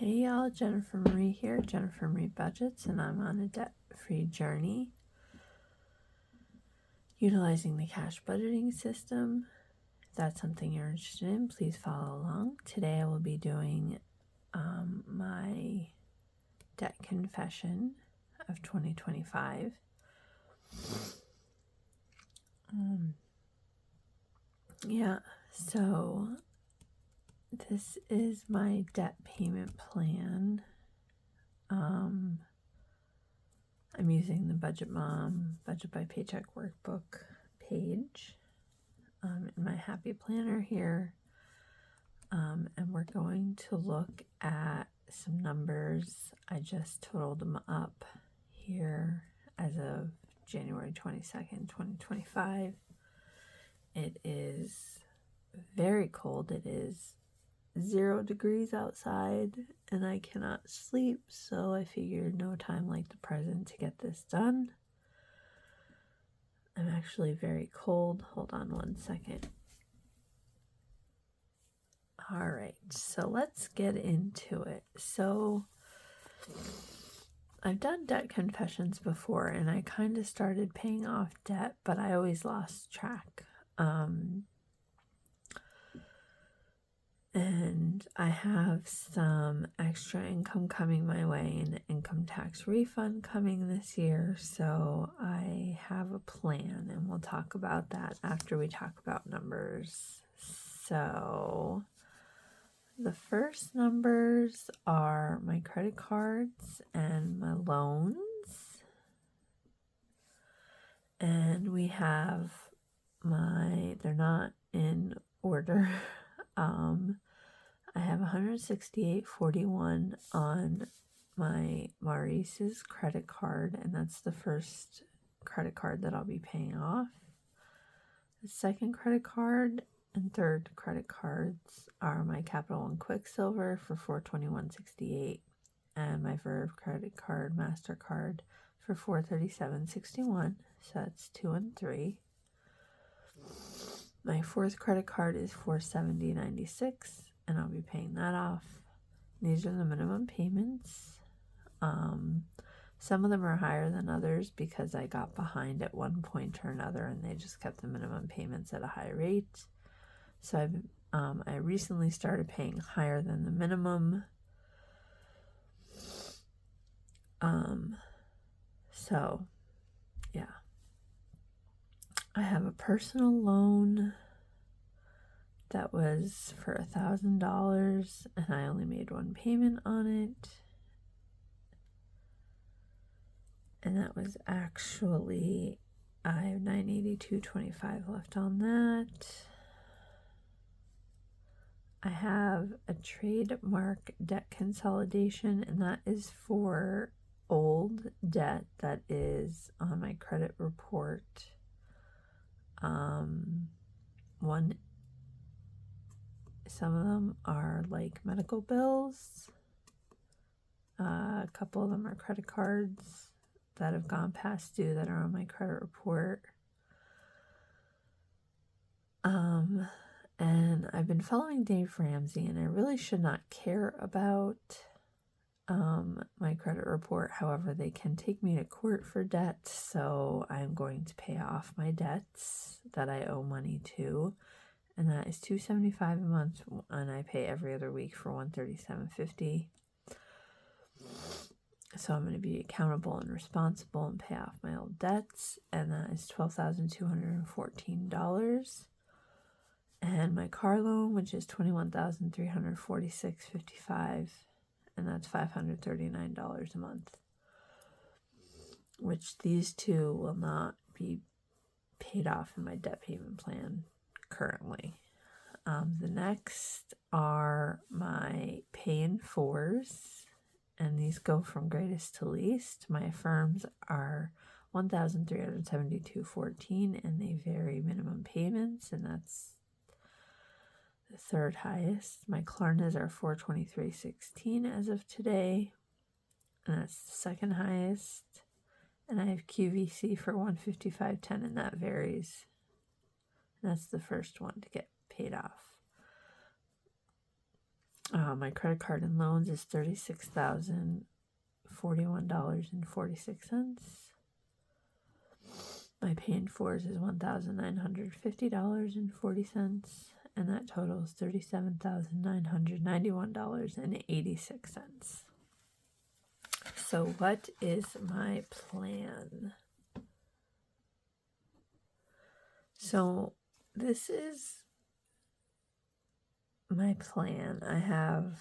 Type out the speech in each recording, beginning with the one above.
Hey y'all, Jennifer Marie here, Jennifer Marie Budgets, and I'm on a debt-free journey utilizing the cash budgeting system. If that's something you're interested in, please follow along. Today I will be doing my debt confession of 2025. So this is my debt payment plan. I'm using the Budget Mom Budget by Paycheck workbook page in my Happy Planner here. And we're going to look at some numbers. I just totaled them up here as of January 22nd, 2025. It is very cold. It is 0 degrees outside and I cannot sleep, so I figured no time like the present to get this done. I'm actually very cold. Hold on one second. All right, so let's get into it. So I've done debt confessions before and I kind of started paying off debt, but I always lost track. And I have some extra income coming my way, an income tax refund coming this year. So I have a plan and we'll talk about that after we talk about numbers. So the first numbers are my credit cards and my loans. And we have they're not in order. I have $168.41 on my Maurice's credit card, and that's the first credit card that I'll be paying off. The second credit card and third credit cards are my Capital One Quicksilver for $421.68 and my Verve credit card, MasterCard for $437.61. So that's 2 and 3. My fourth credit card is $470.96, and I'll be paying that off. These are the minimum payments. Some of them are higher than others because I got behind at one point or another, and they just kept the minimum payments at a high rate. So I recently started paying higher than the minimum. So yeah. I have a personal loan that was for $1,000 and I only made one payment on it. And that was actually, I have $982.25 left on that. I have a trademark debt consolidation, and that is for old debt that is on my credit report. Some of them are like medical bills. A couple of them are credit cards that have gone past due that are on my credit report. And I've been following Dave Ramsey, and I really should not care about my credit report. However, they can take me to court for debt, so I'm going to pay off my debts that I owe money to, and that is $275 a month, and I pay every other week for $137.50. So I'm going to be accountable and responsible and pay off my old debts, and that is $12,214. And my car loan, which is $21,346.55, and that's $539 a month, which these two will not be paid off in my debt payment plan currently. The next are my pay-in-4s, and these go from greatest to least. My affirms are $1,372.14, and they vary minimum payments, and that's the third highest. My Klarnas are $423.16 as of today, and that's the second highest. And I have QVC for $155.10, and that varies. And that's the first one to get paid off. My credit card and loans is $36,041.46. My paying fors is $1,950.40, and that totals $37,991.86. So what is my plan? So this is my plan. I have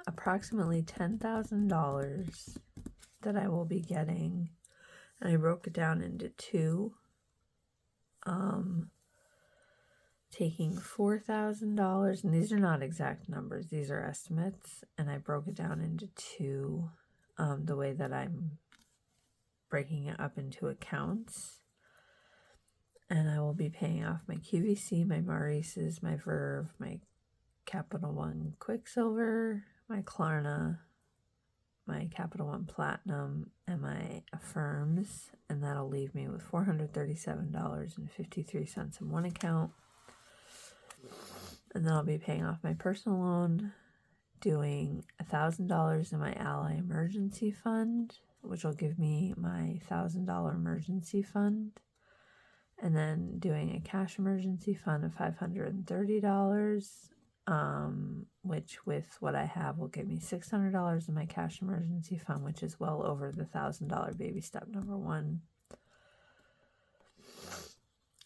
approximately $10,000 that I will be getting, and I broke it down into two. Taking $4,000, and these are not exact numbers, these are estimates, and I broke it down into two, the way that I'm breaking it up into accounts. And I will be paying off my QVC, my Maurice's, my Verve, my Capital One Quicksilver, my Klarna, my Capital One Platinum, and my Affirms, and that'll leave me with $437.53 in one account. And then I'll be paying off my personal loan, doing $1,000 in my Ally Emergency Fund, which will give me my $1,000 emergency fund, and then doing a cash emergency fund of $530, which with what I have will give me $600 in my cash emergency fund, which is well over the $1,000 baby step number one.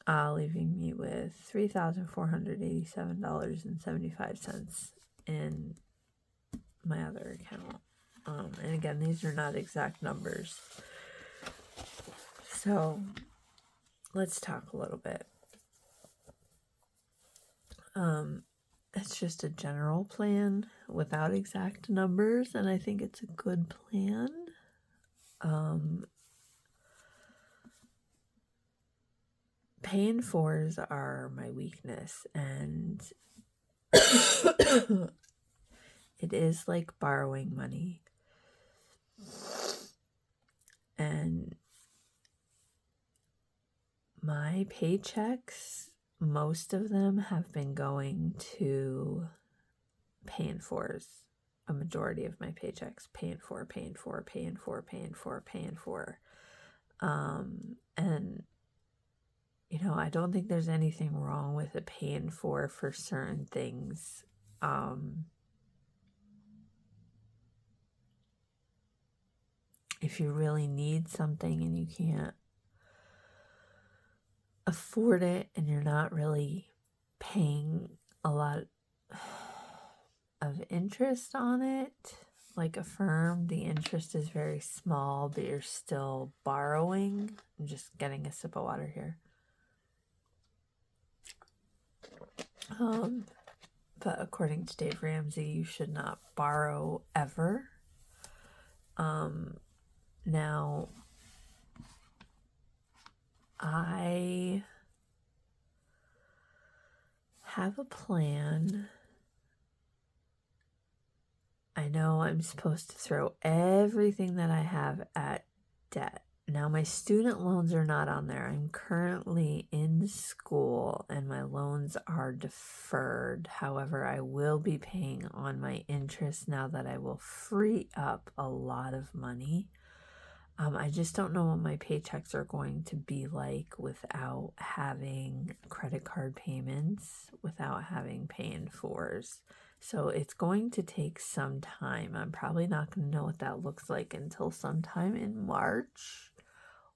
Leaving me with $3,487.75 in my other account. And again, these are not exact numbers. So let's talk a little bit. It's just a general plan without exact numbers, and I think it's a good plan. Paying fors are my weakness, and it is like borrowing money. And my paychecks, most of them have been going to paying fors. A majority of my paychecks, paying for. And you know, I don't think there's anything wrong with a paying for certain things. If you really need something and you can't afford it and you're not really paying a lot of interest on it, like Affirm, the interest is very small, but you're still borrowing. I'm just getting a sip of water here. But according to Dave Ramsey, you should not borrow ever. Now, I have a plan. I know I'm supposed to throw everything that I have at debt. Now, my student loans are not on there. I'm currently in school and my loans are deferred. However, I will be paying on my interest now that I will free up a lot of money. I just don't know what my paychecks are going to be like without having credit card payments, without having paying fors. So it's going to take some time. I'm probably not going to know what that looks like until sometime in March,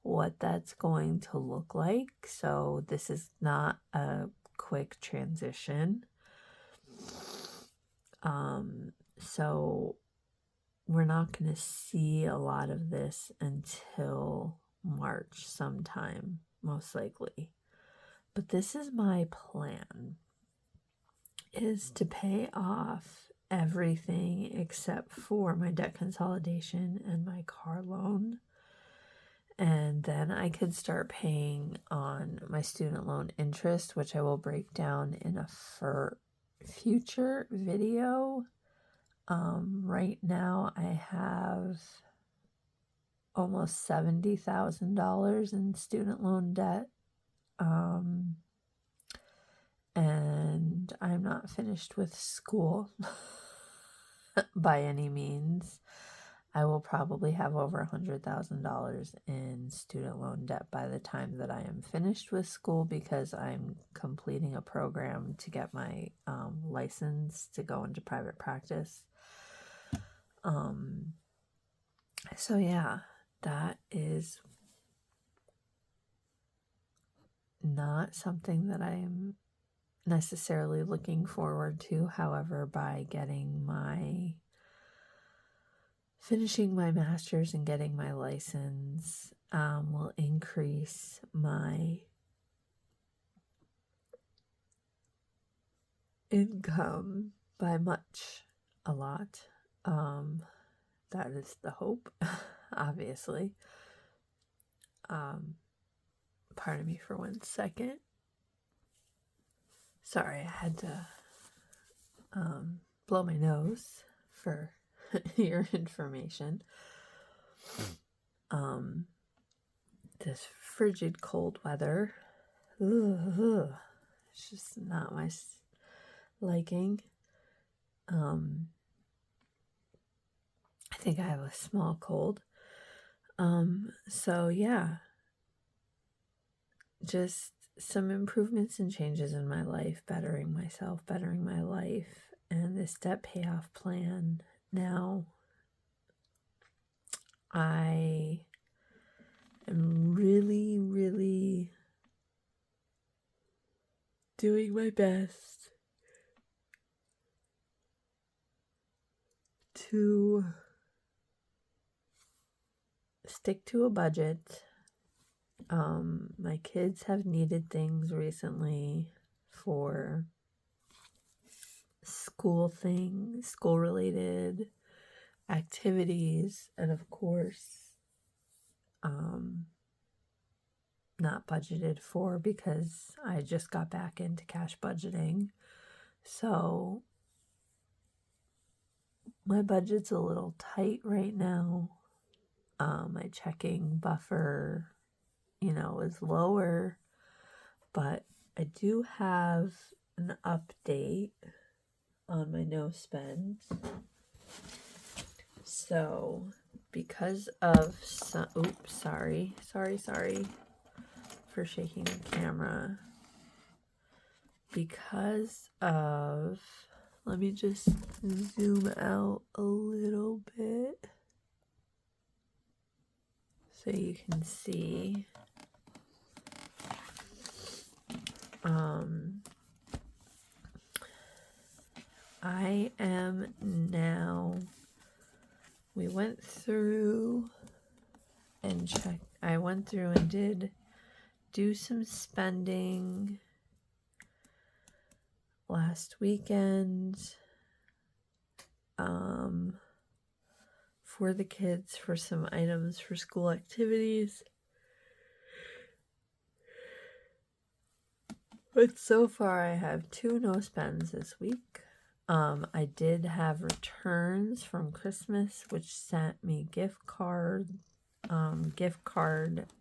what that's going to look like. So this is not a quick transition. So we're not going to see a lot of this until March sometime, most likely. But this is my plan, is to pay off everything except for my debt consolidation and my car loan. And then I could start paying on my student loan interest, which I will break down in a future video. Right now I have almost $70,000 in student loan debt. And I'm not finished with school. by any means. I will probably have over $100,000 in student loan debt by the time that I am finished with school, because I'm completing a program to get my license to go into private practice. So yeah, that is not something that I am necessarily looking forward to. However, by finishing my master's and getting my license will increase my income by a lot. That is the hope, obviously. Pardon me for 1 second. Sorry, I had to blow my nose for your information. This frigid cold weather, it's just not my liking. I think I have a small cold. So yeah, just some improvements and changes in my life, bettering myself, bettering my life, and this debt payoff plan. Now, I am really, really doing my best to stick to a budget. My kids have needed things recently for school related activities, and of course, not budgeted for because I just got back into cash budgeting. So my budget's a little tight right now. My checking buffer, is lower, but I do have an update on my no spend. So because of sorry for shaking the camera. Because of, let me just zoom out a little bit so you can see. I am now, we went through and checked, I went through and did do some spending last weekend for the kids for some items for school activities. But so far I have 2 no spends this week. I did have returns from Christmas, which sent me gift card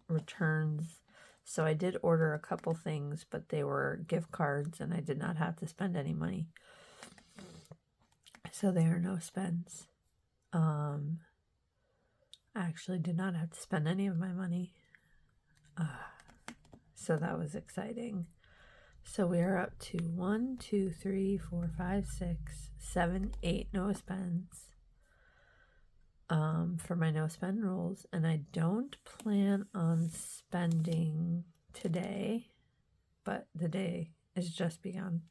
returns. So I did order a couple things, but they were gift cards and I did not have to spend any money. So they are no spends. I actually did not have to spend any of my money. So that was exciting. So we are up to 1, 2, 3, 4, 5, 6, 7, 8 no spends for my no spend rules. And I don't plan on spending today, but the day is just begun.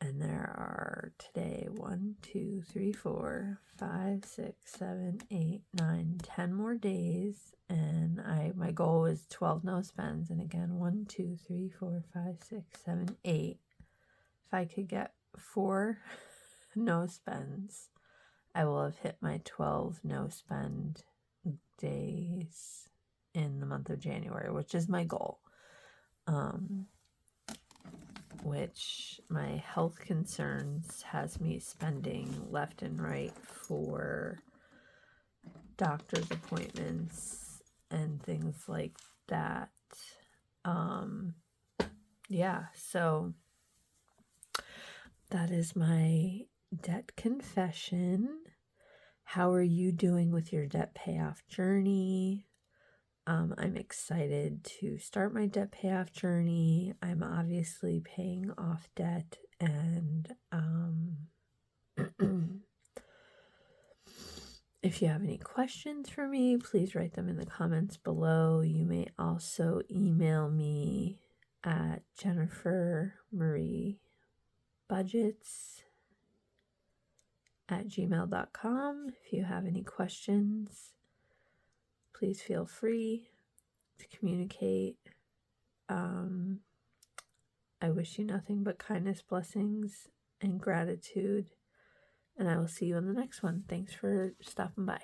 And there are today 1, 2, 3, 4, 5, 6, 7, 8, 9, 10 more days. And my goal is 12 no spends. And again, 1, 2, 3, 4, 5, 6, 7, 8. If I could get 4 no spends, I will have hit my 12 no spend days in the month of January, which is my goal. Which my health concerns has me spending left and right for doctor's appointments and things like that. Yeah, so that is my debt confession. How are you doing with your debt payoff journey? I'm excited to start my debt payoff journey. I'm obviously paying off debt, and if you have any questions for me, please write them in the comments below. You may also email me at jennifermariebudgets@gmail.com. If you have any questions, please feel free to communicate. I wish you nothing but kindness, blessings, and gratitude, and I will see you in the next one. Thanks for stopping by.